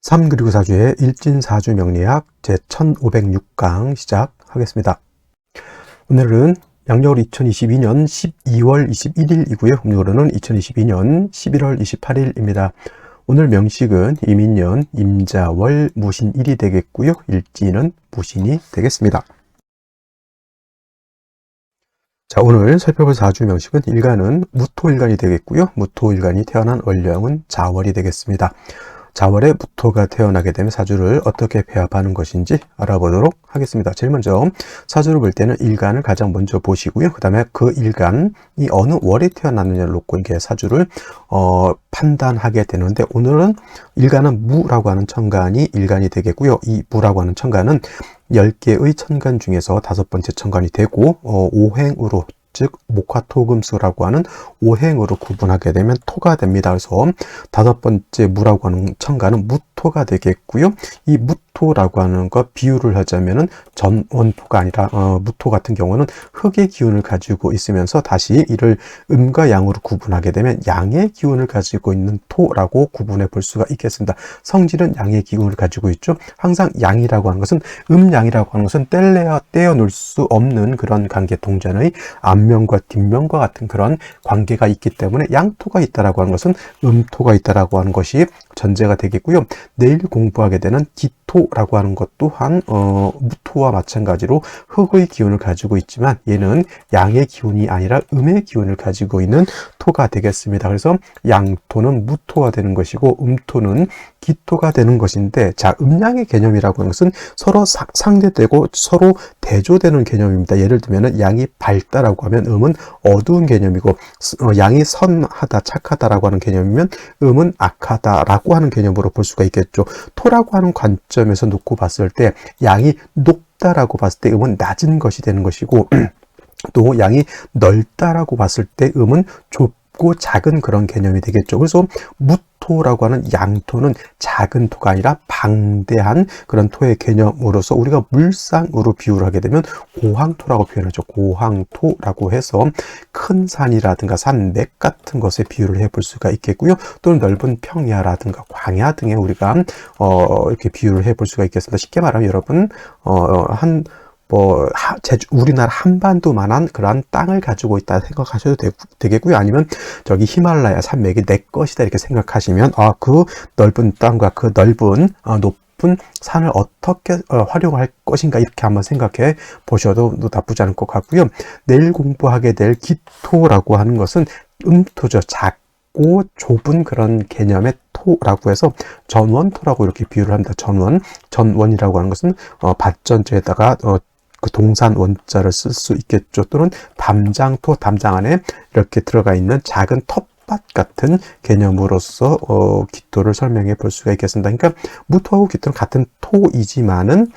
3 그리고 4주의 일진사주 명리학 제1506강 시작하겠습니다. 오늘은 양력으로 2022년 12월 21일이고요. 음력으로는 2022년 11월 28일입니다. 오늘 명식은 이민년 임자월 무신일이 되겠고요. 일진은 무신이 되겠습니다. 자, 오늘 살펴볼 사주 명식은 일간은 무토일간이 되겠고요. 무토일간이 태어난 월령은 자월이 되겠습니다. 자월에 무토가 태어나게 되면 사주를 어떻게 배합하는 것인지 알아보도록 하겠습니다. 제일 먼저 사주를 볼 때는 일간을 가장 먼저 보시고요. 그 다음에 그 일간이 어느 월에 태어났느냐를 놓고 이렇게 사주를 판단하게 되는데, 오늘은 일간은 무라고 하는 천간이 일간이 되겠고요. 이 무라고 하는 천간은 10개의 천간 중에서 5번째 천간이 되고 오행으로, 즉 목화토금수라고 하는 오행으로 구분하게 되면 토가 됩니다. 그래서 5번째 무라고 하는 천간은 무토가 되겠고요. 이 무토라고 하는 거 비유를 하자면은 전원토가 아니라 무토 같은 경우는 흙의 기운을 가지고 있으면서 다시 이를 음과 양으로 구분하게 되면 양의 기운을 가지고 있는 토라고 구분해 볼 수가 있겠습니다. 성질은 양의 기운을 가지고 있죠. 항상 양이라고 하는 것은 양이라고 하는 것은 떼어 놓을 수 없는 그런 관계 동전의 앞면과 뒷면과 같은 그런 관계가 있기 때문에 양토가 있다라고 하는 것은 음토가 있다라고 하는 것이 전제가 되겠고요. 내일 공부하게 되는 기토라고 하는 것 또한 무토와 마찬가지로 흙의 기운을 가지고 있지만 얘는 양의 기운이 아니라 음의 기운을 가지고 있는 토가 되겠습니다. 그래서 양토는 무토가 되는 것이고 음토는 기토가 되는 것인데, 자, 음양의 개념이라고 하는 것은 서로 상대되고 서로 대조되는 개념입니다. 예를 들면 양이 밝다라고 하면 음은 어두운 개념이고, 양이 선하다, 착하다라고 하는 개념이면 음은 악하다라고 하는 개념으로 볼 수가 있겠죠. 토라고 하는 관점에서 놓고 봤을 때 양이 높다라고 봤을 때 음은 낮은 것이 되는 것이고, 또 양이 넓다라고 봤을 때 음은 좁고 작은 그런 개념이 되겠죠. 그래서 무토라고 하는 양토는 작은 토가 아니라 방대한 그런 토의 개념으로서 우리가 물상으로 비유를 하게 되면 고황토라고 표현하죠. 고황토라고 해서 큰 산이라든가 산맥 같은 것에 비유를 해볼 수가 있겠고요. 또는 넓은 평야라든가 광야 등에 우리가 이렇게 비유를 해볼 수가 있겠습니다. 쉽게 말하면 여러분 우리나라 한반도만한 그러한 땅을 가지고 있다 생각하셔도 되겠고요. 아니면 저기 히말라야 산맥이 내 것이다 이렇게 생각하시면 그 넓은 땅과 그 넓은 높은 산을 어떻게 활용할 것인가 이렇게 한번 생각해 보셔도 나쁘지 않을 것 같고요. 내일 공부하게 될 기토라고 하는 것은 음토죠. 작고 좁은 그런 개념의 토라고 해서 전원토라고 이렇게 비유를 합니다. 전원이라고 하는 것은 받전자에다가 그 동산 원자를 쓸 수 있겠죠. 또는 담장토, 담장 안에 이렇게 들어가 있는 작은 텃밭 같은 개념으로서 기토를 설명해 볼 수가 있겠습니다. 그러니까 무토하고 기토는 같은 토이지만은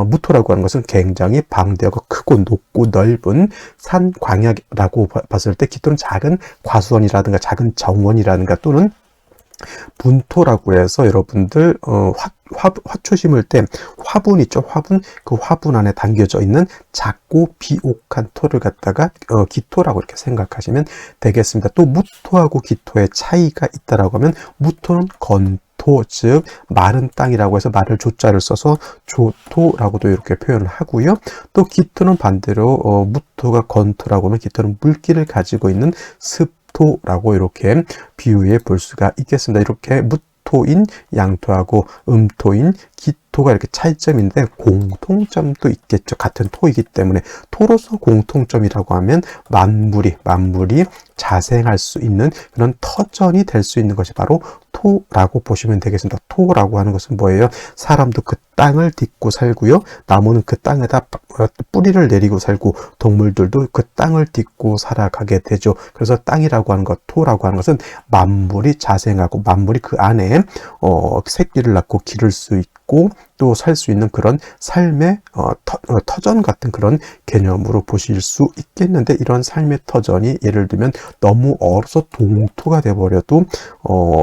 무토라고 하는 것은 굉장히 방대하고 크고 높고 넓은 산 광야라고 봤을 때, 기토는 작은 과수원이라든가 작은 정원이라든가 또는 분토라고 해서 여러분들 화초 심을 때 화분 있죠. 그 화분 안에 담겨져 있는 작고 비옥한 토를 갖다가 기토라고 이렇게 생각하시면 되겠습니다. 또 무토하고 기토의 차이가 있다라고 하면 무토는 건토, 즉 마른 땅이라고 해서 마를 조자를 써서 조토라고도 이렇게 표현을 하고요. 또 기토는 반대로 무토가 건토라고 하면 기토는 물기를 가지고 있는 습토라고 이렇게 비유해 볼 수가 있겠습니다. 이렇게 무토인 양토하고 음토인 기토가 이렇게 차이점인데 공통점도 있겠죠. 같은 토이기 때문에. 토로서 공통점이라고 하면 만물이 자생할 수 있는 그런 터전이 될 수 있는 것이 바로 토라고 보시면 되겠습니다. 토라고 하는 것은 뭐예요? 사람도 그 땅을 딛고 살고요. 나무는 그 땅에다 뿌리를 내리고 살고, 동물들도 그 땅을 딛고 살아가게 되죠. 그래서 땅이라고 하는 것, 토라고 하는 것은 만물이 자생하고 만물이 그 안에 새끼를 낳고 기를 수 있고 또 살 수 있는 그런 삶의 터전 같은 그런 개념으로 보실 수 있겠는데, 이런 삶의 터전이 예를 들면 너무 얼어서 동토가 돼버려도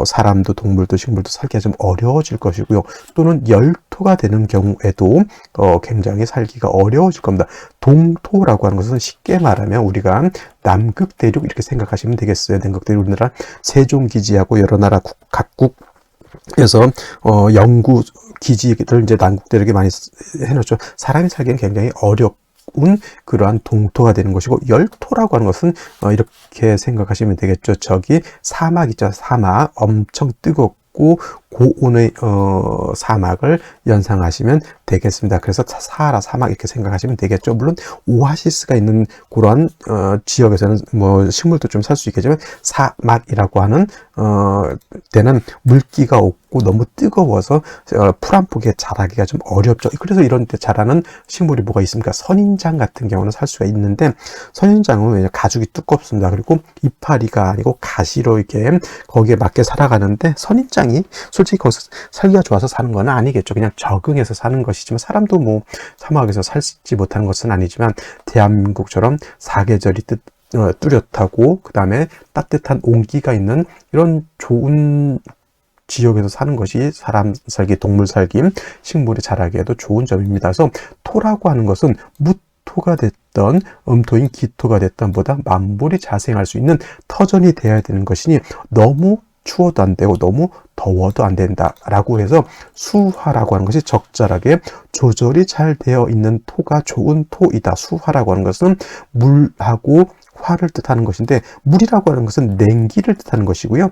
사람도 동물도 식물도 살기가 좀 어려워질 것이고요. 또는 열토가 되는 경우에도 굉장히 살기가 어려워질 겁니다. 동토라고 하는 것은 쉽게 말하면 우리가 남극대륙 이렇게 생각하시면 되겠어요. 남극대륙, 우리나라 세종기지하고 여러 나라 각국 그래서 연구 기지를 이제 난국들에게 많이 해놓죠. 사람이 살기는 굉장히 어렵 그러한 동토가 되는 것이고, 열토라고 하는 것은 이렇게 생각하시면 되겠죠. 저기 사막 있죠. 사막 엄청 뜨겁고 고온의 사막을 연상하시면 되겠습니다. 그래서 사하라 사막 이렇게 생각하시면 되겠죠. 물론 오아시스가 있는 그러한 지역에서는 뭐 식물도 좀 살 수 있겠지만, 사막이라고 하는 때는 물기가 없고 너무 뜨거워서 풀 한 폭에 자라기가 좀 어렵죠. 그래서 이런 데 자라는 식물이 뭐가 있습니까? 선인장 같은 경우는 살 수가 있는데, 선인장은 왜냐 가죽이 두껍습니다. 그리고 이파리가 아니고 가시로 이렇게 거기에 맞게 살아가는데, 선인장이 솔직히 거기서 살기가 좋아서 사는 건 아니겠죠. 그냥 적응해서 사는 것이지만, 사람도 뭐 사막에서 살지 못하는 것은 아니지만, 대한민국처럼 사계절이 뚜렷하고 그 다음에 따뜻한 온기가 있는 이런 좋은 지역에서 사는 것이 사람 살기, 동물 살기, 식물이 자라기에도 좋은 점입니다. 그래서 토라고 하는 것은 무토가 됐던 음토인 기토가 됐던 보다 만물이 자생할 수 있는 터전이 되어야 되는 것이니, 너무 추워도 안 되고 너무 더워도 안 된다라고 해서 수화라고 하는 것이 적절하게 조절이 잘 되어 있는 토가 좋은 토이다. 수화라고 하는 것은 물하고 화를 뜻하는 것인데, 물이라고 하는 것은 냉기를 뜻하는 것이고요.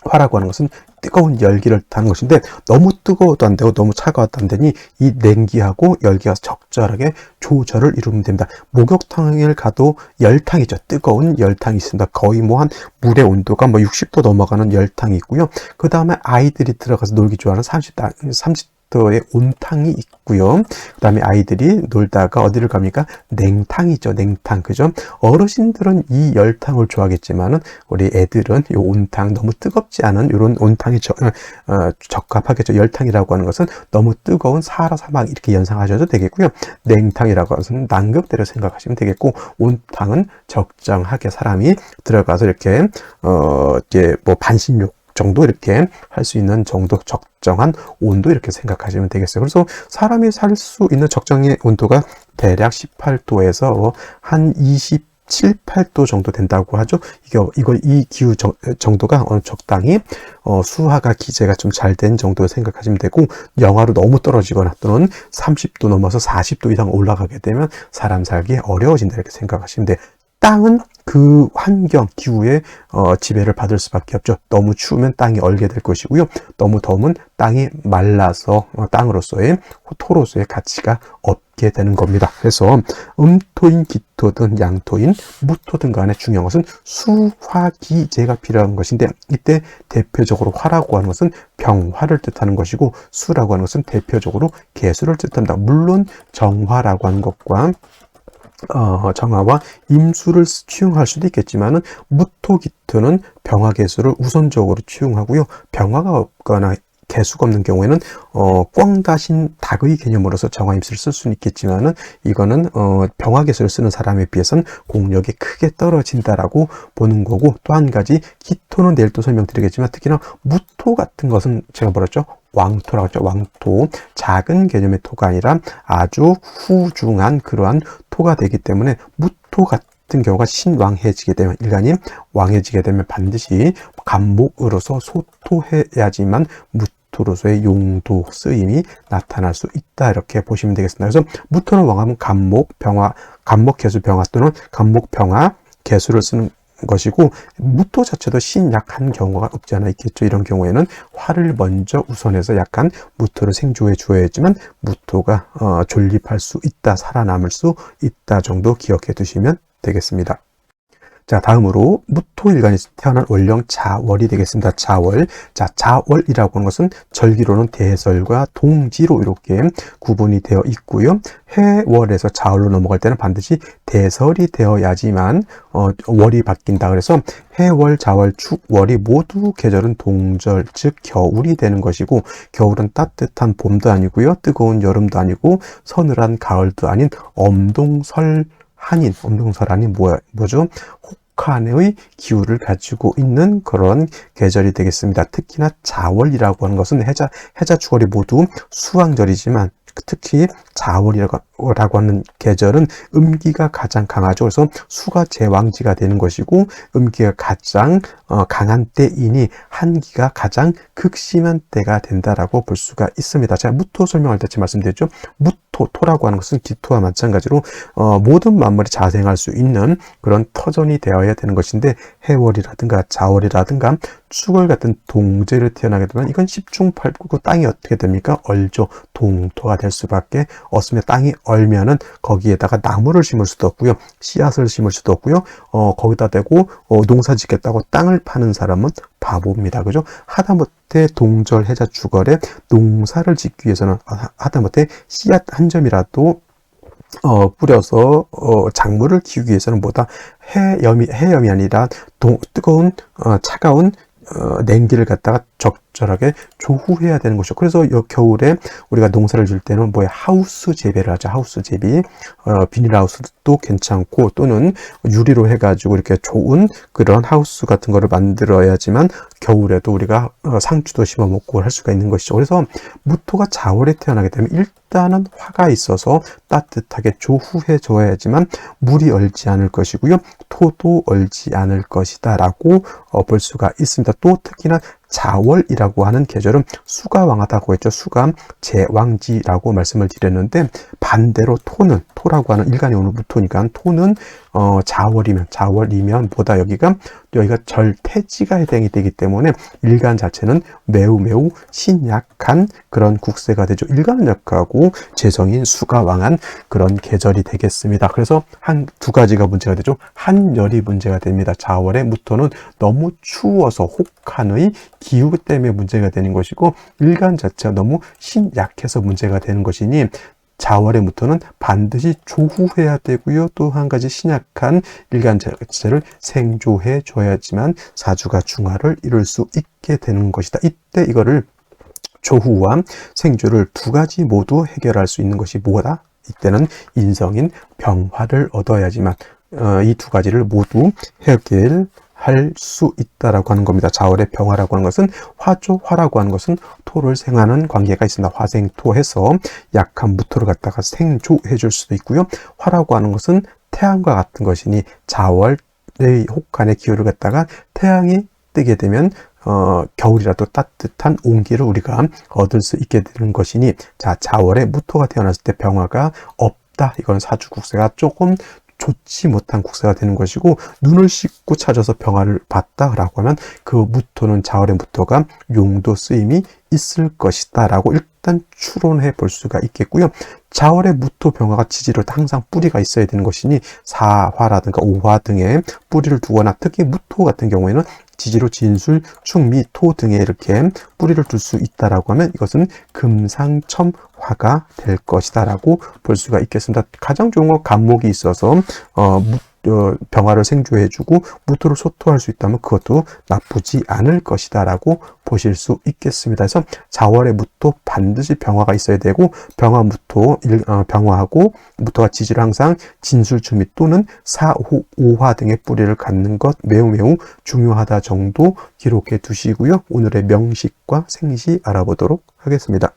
화라고 하는 것은 뜨거운 열기를 뜻하는 것인데, 너무 뜨거워도 안 되고 너무 차가워도 안 되니 이 냉기하고 열기가 적절하게 조절을 이루면 됩니다. 목욕탕을 가도 열탕이죠. 뜨거운 열탕이 있습니다. 거의 뭐 한 물의 온도가 뭐 60도 넘어가는 열탕이 있고요. 그 다음에 아이들이 들어가서 놀기 좋아하는 30도의 온탕이 있고요. 그 다음에 아이들이 놀다가 어디를 갑니까? 냉탕이죠. 냉탕. 그죠? 어르신들은 이 열탕을 좋아하겠지만은, 우리 애들은 이 온탕, 너무 뜨겁지 않은 이런 온탕이 적합하겠죠. 열탕이라고 하는 것은 너무 뜨거운 사하라 사막 이렇게 연상하셔도 되겠고요. 냉탕이라고 하는 것은 남극대로 생각하시면 되겠고, 온탕은 적정하게 사람이 들어가서 이렇게 이제 뭐 반신욕 정도 이렇게 할 수 있는 정도, 적정한 온도 이렇게 생각하시면 되겠어요. 그래서 사람이 살 수 있는 적정의 온도가 대략 18도에서 한 27, 8도 정도 된다고 하죠. 이 기후 정도가 적당히 수화가 기제가 좀 잘 된 정도 생각하시면 되고, 영하로 너무 떨어지거나 또는 30도 넘어서 40도 이상 올라가게 되면 사람 살기 어려워진다 이렇게 생각하시면 돼요. 땅은 그 환경, 기후에 지배를 받을 수밖에 없죠. 너무 추우면 땅이 얼게 될 것이고요. 너무 더우면 땅이 말라서 땅으로서의, 토로서의 가치가 없게 되는 겁니다. 그래서 음토인 기토든 양토인 무토든 간에 중요한 것은 수화기제가 필요한 것인데, 이때 대표적으로 화라고 하는 것은 병화를 뜻하는 것이고, 수라고 하는 것은 대표적으로 개수를 뜻합니다. 물론 정화라고 하는 것과 정화와 임수를 취용할 수도 있겠지만은, 무토기토는 병화 개수를 우선적으로 취용하고요. 병화가 없거나 개수가 없는 경우에는 꽝다신 닭의 개념으로서 정화 임수를 쓸 수는 있겠지만은, 이거는 병화 개수를 쓰는 사람에 비해서는 공력이 크게 떨어진다라고 보는 거고, 또 한 가지 기토는 내일 또 설명드리겠지만, 특히나 무토 같은 것은 제가 뭐랬죠? 왕토라고 했죠. 왕토, 작은 개념의 토가 아니라 아주 후중한 그러한 토가 되기 때문에, 무토 같은 경우가 신왕해지게 되면, 인간이 왕해지게 되면 반드시 간목으로서 소토해야지만 무토로서의 용도 쓰임이 나타날 수 있다 이렇게 보시면 되겠습니다. 그래서 무토는 왕하면 간목, 병화, 간목 개수 병화 또는 간목 병화 개수를 쓰는 것이고, 무토 자체도 신약한 경우가 없지 않아 있겠죠. 이런 경우에는 화를 먼저 우선해서 약간 무토를 생조해 주어야지만 무토가 존립할 수 있다, 살아남을 수 있다 정도 기억해 두시면 되겠습니다. 자, 다음으로 무토일간이 태어난 월령 자월이 되겠습니다. 자월. 자, 자월이라고 하는 것은 절기로는 대설과 동지로 이렇게 구분이 되어 있고요. 해월에서 자월로 넘어갈 때는 반드시 대설이 되어야지만 월이 바뀐다. 그래서 해월, 자월, 축월이 모두 계절은 동절, 즉 겨울이 되는 것이고, 겨울은 따뜻한 봄도 아니고요, 뜨거운 여름도 아니고, 서늘한 가을도 아닌 엄동설한이 뭐죠? 혹한의 기후를 가지고 있는 그런 계절이 되겠습니다. 특히나 자월이라고 하는 것은 해자 축월이 모두 수왕절이지만, 특히 자월이라고 하는 계절은 음기가 가장 강하죠. 그래서 수가 제왕지가 되는 것이고 음기가 가장 강한 때이니 한기가 가장 극심한 때가 된다라고 볼 수가 있습니다. 제가 무토 설명할 때 말씀드렸죠. 토라고 하는 것은 기토와 마찬가지로 모든 만물이 자생할 수 있는 그런 터전이 되어야 되는 것인데 해월이라든가 자월이라든가 축월 같은 동제를 태어나게 되면 이건 10중8구 땅이 어떻게 됩니까? 얼죠. 동토가 될 수밖에 없습니다. 땅이 얼면은 거기에다가 나무를 심을 수도 없고요. 씨앗을 심을 수도 없고요. 거기다 대고 농사 짓겠다고 땅을 파는 사람은 바보입니다. 그죠? 하다못해 동절, 해자, 주걸에 농사를 짓기 위해서는 하다못해 씨앗 한 점이라도 뿌려서 작물을 키우기 위해서는 뭐다 해염이 아니라 뜨거운 차가운 냉기를 갖다가 적절하게 조후해야 되는 것이죠. 그래서 겨울에 우리가 농사를 질 때는 하우스 재배를 하죠. 하우스 재배, 비닐하우스도 괜찮고 또는 유리로 해가지고 이렇게 좋은 그런 하우스 같은 거를 만들어야지만 겨울에도 우리가 상추도 심어 먹고 할 수가 있는 것이죠. 그래서 무토가 자월에 태어나게 되면 일단은 화가 있어서 따뜻하게 조후해 줘야지만 물이 얼지 않을 것이고요. 토도 얼지 않을 것이다 라고 볼 수가 있습니다. 또 특히나 자월이라고 하는 계절은 수가 왕하다고 했죠. 수가 제왕지라고 말씀을 드렸는데 반대로 토라고 하는 일간이 오는 무토니까 토는 자월이면 보다 여기가 절태지가 해당이 되기 때문에 일간 자체는 매우 신약한 그런 국세가 되죠. 일간은 약하고 재성인 수가 왕한 그런 계절이 되겠습니다. 그래서 두 가지가 문제가 되죠. 한열이 문제가 됩니다. 자월의 무토는 너무 추워서 혹한의 기후 때문에 문제가 되는 것이고 일간 자체가 너무 신약해서 문제가 되는 것이니 자월의 무토는 반드시 조후해야 되고요. 또 한 가지 신약한 일간 자체를 생조해 줘야지만 사주가 중화를 이룰 수 있게 되는 것이다. 이때 이거를 조후와 생조를 두 가지 모두 해결할 수 있는 것이 뭐다? 이때는 인성인 병화를 얻어야지만 이 두 가지를 모두 해결할 수 있다라고 하는 겁니다. 자월의 병화라고 하는 것은 화조, 화라고 하는 것은 토를 생하는 관계가 있습니다. 화생토해서 약한 무토를 갖다가 생조해 줄 수도 있고요. 화라고 하는 것은 태양과 같은 것이니 자월의 혹한의 기후를 갖다가 태양이 뜨게 되면 겨울이라도 따뜻한 온기를 우리가 얻을 수 있게 되는 것이니 자월에 무토가 태어났을 때 병화가 없다. 이건 사주 국세가 조금 좋지 못한 국세가 되는 것이고 눈을 씻고 찾아서 병화를 봤다라고 하면 그 무토는 자월의 무토가 용도 쓰임이 있을 것이다 라고 일단 추론해 볼 수가 있겠고요. 자월의 무토 병화가 지지로 항상 뿌리가 있어야 되는 것이니 사화라든가 오화 등에 뿌리를 두거나 특히 무토 같은 경우에는 지지로 진술, 충미, 토 등에 이렇게 뿌리를 둘 수 있다라고 하면 이것은 금상첨화가 될 것이다라고 볼 수가 있겠습니다. 가장 좋은 건 간목이 있어서 병화를 생조해주고 무토를 소토할 수 있다면 그것도 나쁘지 않을 것이다라고 보실 수 있겠습니다. 그래서 자월의 무토 반드시 병화가 있어야 되고 병화하고 무토가 지지를 항상 진술주미 또는 오화 등의 뿌리를 갖는 것 매우 중요하다 정도 기록해 두시고요. 오늘의 명식과 생시 알아보도록 하겠습니다.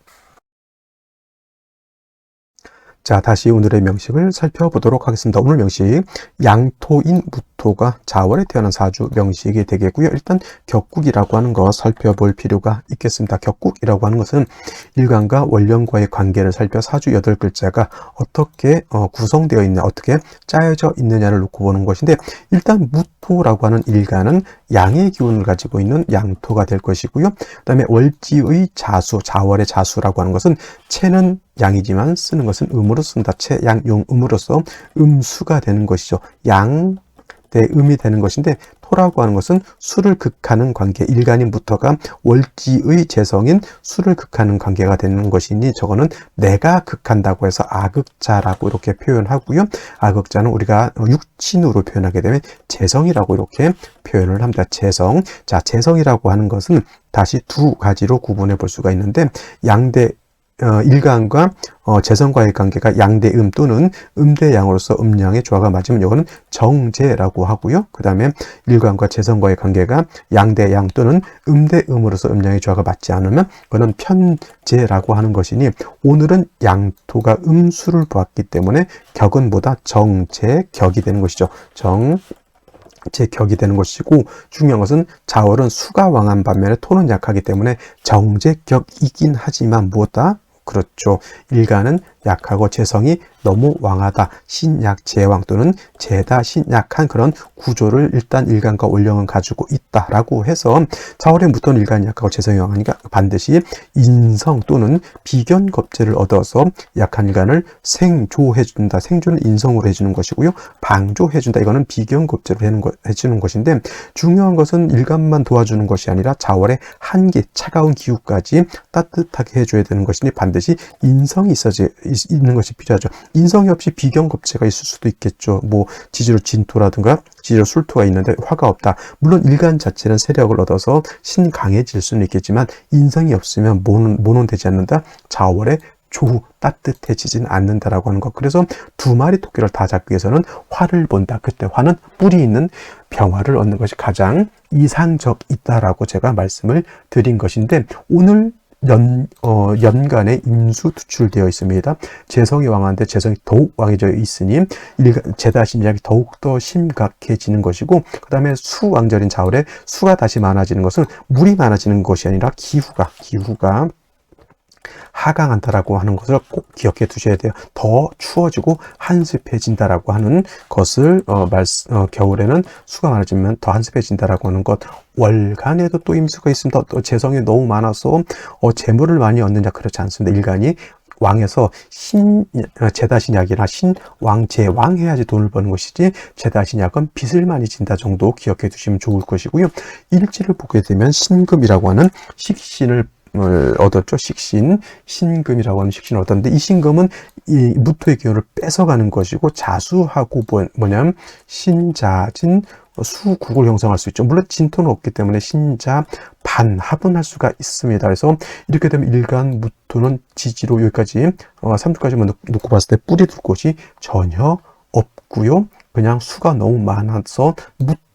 자, 다시 오늘의 명식을 살펴보도록 하겠습니다. 오늘 명식, 양토인 무토가 자월에 태어난 사주 명식이 되겠고요. 일단 격국이라고 하는 거 살펴볼 필요가 있겠습니다. 격국이라고 하는 것은 일간과 월령과의 관계를 살펴 사주 8글자가 어떻게 구성되어 있냐, 어떻게 짜여져 있느냐를 놓고 보는 것인데 일단 무토라고 하는 일간은 양의 기운을 가지고 있는 양토가 될 것이고요. 그 다음에 월지의 자수, 자월의 자수라고 하는 것은 체는 양이지만 쓰는 것은 음으로 쓴다. 채, 양, 용, 음으로써 음수가 되는 것이죠. 양 대 음이 되는 것인데 토라고 하는 것은 수를 극하는 관계, 일간인 무토가 월지의 재성인 수를 극하는 관계가 되는 것이니 저거는 내가 극한다고 해서 아극자라고 이렇게 표현하고요. 아극자는 우리가 육친으로 표현하게 되면 재성이라고 이렇게 표현을 합니다. 재성. 자, 재성이라고 하는 것은 다시 두 가지로 구분해 볼 수가 있는데 양대 일간과 재성과의 관계가 양대음 또는 음대양으로서 음양의 조화가 맞으면 이거는 정제라고 하고요. 그 다음에 일간과 재성과의 관계가 양대양 또는 음대음으로서 음양의 조화가 맞지 않으면 그거는 편제라고 하는 것이니, 오늘은 양토가 음수를 보았기 때문에 격은 뭐다? 정제격이 되는 것이죠. 제격이 되는 것이고, 중요한 것은 자월은 수가 왕한 반면에 토는 약하기 때문에 정제격이긴 하지만 무엇다? 그렇죠. 일간은 약하고 재성이 너무 왕하다. 신약 제왕 또는 제다 신약한 그런 구조를 일단 일간과 원령은 가지고 있다라고 해서, 자월의 무토는 일간이 약하고 재성이 왕하니까 반드시 인성 또는 비견겁제를 얻어서 약한 일간을 생조해준다. 생조는 인성으로 해주는 것이고요. 방조해준다. 이거는 비견겁제로 해주는 것인데, 중요한 것은 일간만 도와주는 것이 아니라 자월의 한기, 차가운 기후까지 따뜻하게 해줘야 되는 것이니 반드시 인성이 있는 것이 필요하죠. 인성이 없이 비견겁제가 있을 수도 있겠죠. 뭐 지지로 진토라든가 지지로 술토가 있는데 화가 없다. 물론 일간 자체는 세력을 얻어서 신강해질 수는 있겠지만 인성이 없으면 모논 되지 않는다. 자월의 조후 따뜻해지진 않는다라고 하는 것. 그래서 두 마리 토끼를 다 잡기 위해서는 화를 본다. 그때 화는 뿌리 있는 병화를 얻는 것이 가장 이상적이다라고 제가 말씀을 드린 것인데, 오늘 연간에 임수 투출되어 있습니다. 재성이 왕한데 재성이 더욱 왕해져 있으니 제다신약이 더욱더 심각해지는 것이고, 그 다음에 수왕절인 자월에 수가 다시 많아지는 것은 물이 많아지는 것이 아니라 기후가 하강한다라고 하는 것을 꼭 기억해 두셔야 돼요. 더 추워지고 한습해진다라고 하는 것을 겨울에는 수가 많아지면 더 한습해진다라고 하는 것. 월간에도 또 임수가 있습니다. 또 재성이 너무 많아서 재물을 많이 얻느냐, 그렇지 않습니다. 일간이 왕에서 제다신약이나 신왕제왕 해야지 돈을 버는 것이지, 제다신약은 빚을 많이 진다 정도 기억해 두시면 좋을 것이고요. 일지를 보게 되면 신금이라고 하는 식신을 얻었죠. 신금이라고 하는 식신을 얻었는데, 이 신금은 이 무토의 기운을 뺏어가는 것이고, 자수하고 뭐냐면 신자진 수국을 형성할 수 있죠. 물론 진토는 없기 때문에 신자 반합은 할 수가 있습니다. 그래서 이렇게 되면 일간 무토는 지지로 여기까지 3주까지만 놓고 봤을 때 뿌리 둘 곳이 전혀 없고요. 그냥 수가 너무 많아서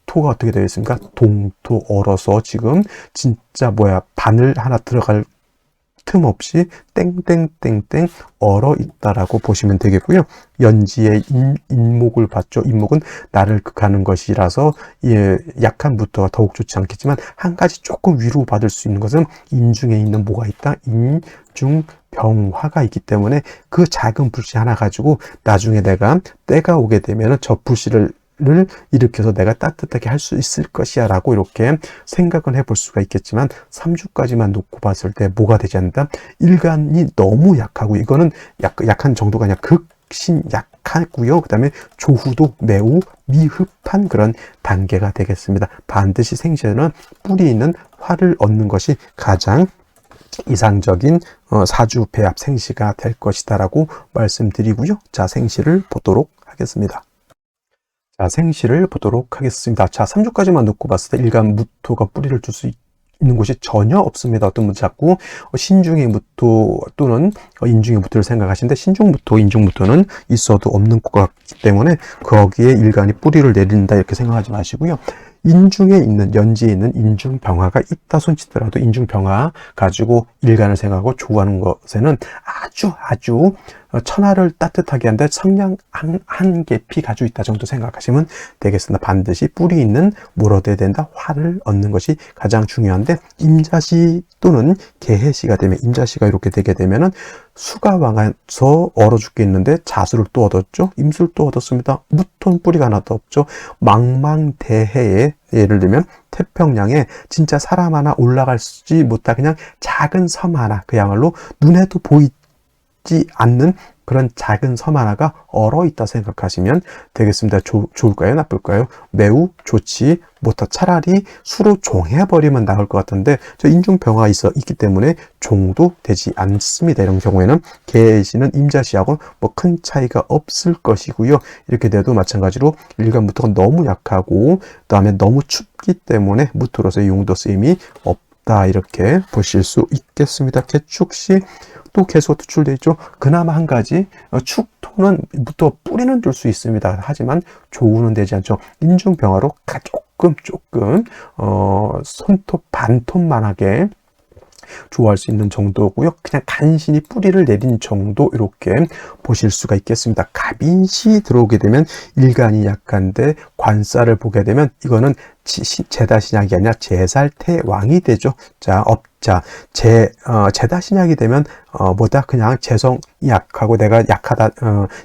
토가 어떻게 되어 있습니까? 동토 얼어서 지금 진짜 바늘 하나 들어갈 틈 없이 땡땡땡땡 얼어 있다라고 보시면 되겠고요. 연지의 인목을 봤죠. 인목은 나를 극하는 것이라서 약한 무토가 더욱 좋지 않겠지만, 한 가지 조금 위로 받을 수 있는 것은 인중에 있는 뭐가 있다? 인중병화가 있기 때문에 그 작은 불씨 하나 가지고 나중에 내가 때가 오게 되면 저 불씨를 일으켜서 내가 따뜻하게 할 수 있을 것이야 라고 이렇게 생각은 해볼 수가 있겠지만, 3주까지만 놓고 봤을 때 뭐가 되지 않는다? 일간이 너무 약하고, 이거는 약한 정도가 아니라 극신 약하고요. 그 다음에 조후도 매우 미흡한 그런 단계가 되겠습니다. 반드시 생시에는 뿌리 있는 화를 얻는 것이 가장 이상적인 사주 배합 생시가 될 것이다 라고 말씀드리고요. 자, 생시를 보도록 하겠습니다. 자, 생시를 보도록 하겠습니다. 자, 3주까지만 놓고 봤을 때 일간 무토가 뿌리를 줄 수 있는 곳이 전혀 없습니다. 어떤 분들 자꾸 신중의 무토 또는 인중의 무토를 생각하시는데, 신중무토, 인중무토는 있어도 없는 것 같기 때문에 거기에 일간이 뿌리를 내린다 이렇게 생각하지 마시고요. 인중에 있는, 연지에 있는 인중병화가 있다 손치더라도 인중병화 가지고 일간을 생각하고 조우하는 것에는 아주 천하를 따뜻하게 한데 성냥 한 계피 가지고 있다 정도 생각하시면 되겠습니다. 반드시 뿌리 있는 물어대야 된다. 화를 얻는 것이 가장 중요한데, 임자시 또는 개해시가 되면, 임자시가 이렇게 되게 되면은 수가 왕해서 얼어 죽겠는데 자수를 또 얻었죠. 임수를 또 얻었습니다. 무토는 뿌리가 하나도 없죠. 망망대해에, 예를 들면 태평양에 진짜 사람 하나 올라갈지 못한 그냥 작은 섬 하나, 그야말로 눈에도 보이지 않는 그런 작은 섬 하나가 얼어 있다 생각하시면 되겠습니다. 좋을까요? 나쁠까요? 매우 좋지 못하. 차라리 수로 종해버리면 나을 것 같은데, 저 인중병화가 있기 때문에 종도 되지 않습니다. 이런 경우에는 개시는 임자시하고 뭐 큰 차이가 없을 것이고요. 이렇게 돼도 마찬가지로 일간무토가 너무 약하고, 그 다음에 너무 춥기 때문에 무토로서의 용도 쓰임이 없다, 이렇게 보실 수 있겠습니다. 개축시 축도 개수가 투출되어 있죠. 그나마 한 가지 축토는 무토 뿌리는 둘 수 있습니다. 하지만 조우는 되지 않죠. 인중병화로 조금 손톱 반톱만하게 좋아할 수 있는 정도고요. 그냥 간신히 뿌리를 내린 정도 이렇게 보실 수가 있겠습니다. 갑인시 들어오게 되면 일간이 약한데 관살을 보게 되면 이거는 제다신약이 아니라 제살태왕이 되죠. 제다신약이 되면 그냥 재성이 약하고 내가 약하다,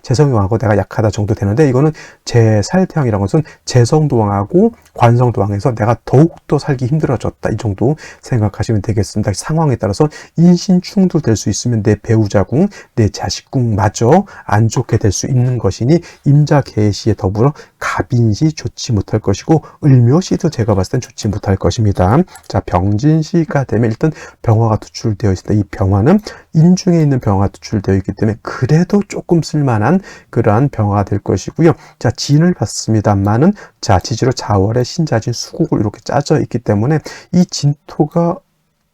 재성이 왕하고 내가 약하다 정도 되는데, 이거는 제살태왕이라는 것은 재성도왕하고 관성도왕에서 내가 더욱더 살기 힘들어졌다, 이 정도 생각하시면 되겠습니다. 상황에 따라서 인신충도 될 수 있으면 내 배우자궁, 내 자식궁마저 안 좋게 될 수 있는 것이니 임자개시에 더불어 갑인시 좋지 못할 것이고 을묘시도 제가 봤을 땐 좋지 못할 것입니다. 자, 병진시가 되면 일단 병화가 투출되어 있습니다. 이 병화는 인중에 있는 병화가 투출되어 있기 때문에 그래도 조금 쓸만한 그러한 병화가 될 것이고요. 자, 진을 봤습니다만은, 자, 지지로 자월에 신자진 수국을 이렇게 짜져 있기 때문에 이 진토가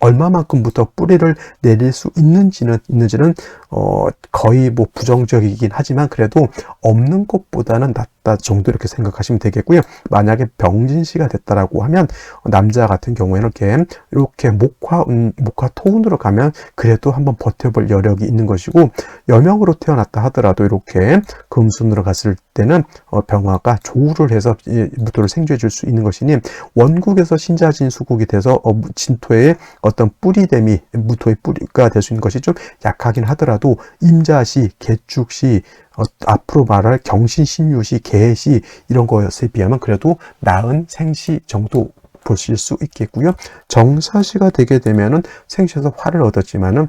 얼마만큼부터 뿌리를 내릴 수 있는지는 거의 뭐 부정적이긴 하지만 그래도 없는 것보다는 낫다 정도 이렇게 생각하시면 되겠고요. 만약에 병진시가 됐다라고 하면 남자 같은 경우에는 이렇게 목화 토운으로 가면 그래도 한번 버텨볼 여력이 있는 것이고, 여명으로 태어났다 하더라도 이렇게 금순으로 갔을 때는 병화가 조우를 해서 무토를 생존해 줄 수 있는 것이니, 원국에서 신자진 수국이 돼서 진토의 어떤 뿌리됨이 무토의 뿌리가 될 수 있는 것이 좀 약하긴 하더라도 임자시, 개축시, 앞으로 말할 경신, 신유시, 개시 이런 것에 비하면 그래도 나은 생시 정도 보실 수 있겠고요. 정사시가 되게 되면은 생시에서 화를 얻었지만은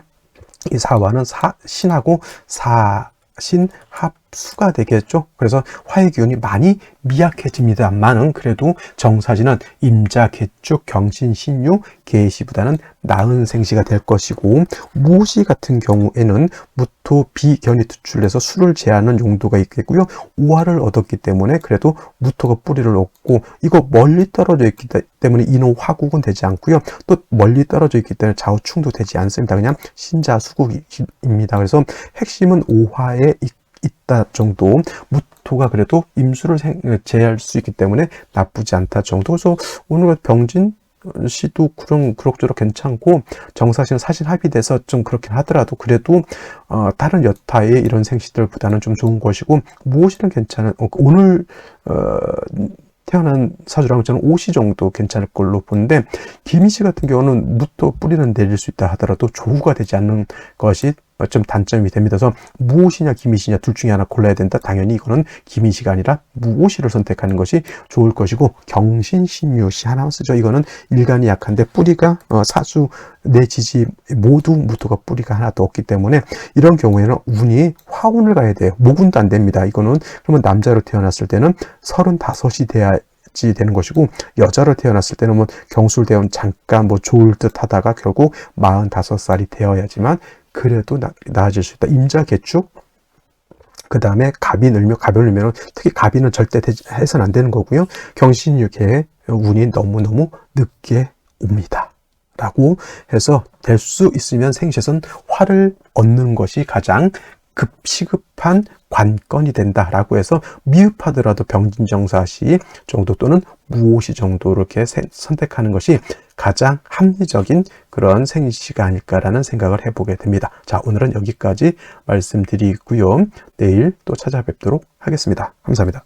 이 사화는 신하고 사신 합수가 되겠죠. 그래서 화의 기운이 많이 미약해집니다만은 그래도 정사지는 임자, 개축, 경신, 신유, 개시보다는 나은 생시가 될 것이고, 무시 같은 경우에는 무토 비견이 투출해서 수를 제하는 용도가 있겠고요. 오화를 얻었기 때문에 그래도 무토가 뿌리를 얻고, 이거 멀리 떨어져 있기 때문에 인호 화국은 되지 않고요. 또 멀리 떨어져 있기 때문에 좌우충도 되지 않습니다. 그냥 신자수국입니다. 그래서 핵심은 오화에 있다 정도, 무토가 그래도 임수를 제할 수 있기 때문에 나쁘지 않다 정도. 그래서 오늘 병진 시도 그럭저럭 괜찮고, 정사시는 사실 합의돼서 좀 그렇긴 하더라도 그래도 다른 여타의 이런 생시들보다는 좀 좋은 것이고, 무엇이든 괜찮은 오늘 태어난 사주라면 저는 5시 정도 괜찮을 걸로 보는데, 김희씨 같은 경우는 무토 뿌리는 내릴 수 있다 하더라도 조후가 되지 않는 것이 좀 단점이 됩니다. 그래서 무엇이냐 김희시냐 둘 중에 하나 골라야 된다. 당연히 이거는 김희시가 아니라 무엇이를 선택하는 것이 좋을 것이고, 경신신유시 하나만 쓰죠. 이거는 일간이 약한데 뿌리가 사주 내 지지 모두 무토가 뿌리가 하나도 없기 때문에 이런 경우에는 운이 화운을 가야 돼요. 목운도 안 됩니다. 이거는 그러면 남자로 태어났을 때는 35이 돼야 되는 것이고, 여자로 태어났을 때는 뭐 경술대원 잠깐 뭐 좋을 듯 하다가 결국 45살이 되어야지만 그래도 나아질 수 있다. 임자, 개축, 그 다음에 갑인, 을묘, 갑을묘는 특히 갑인은 절대 해서는 안 되는 거고요. 경신유계의 운이 너무너무 늦게 옵니다. 라고 해서 될 수 있으면 생시에선 화를 얻는 것이 가장 시급한 관건이 된다라고 해서 미흡하더라도 병진정사시 정도 또는 무오시 정도 이렇게 선택하는 것이 가장 합리적인 그런 생시가 아닐까라는 생각을 해보게 됩니다. 자, 오늘은 여기까지 말씀드리고요. 내일 또 찾아뵙도록 하겠습니다. 감사합니다.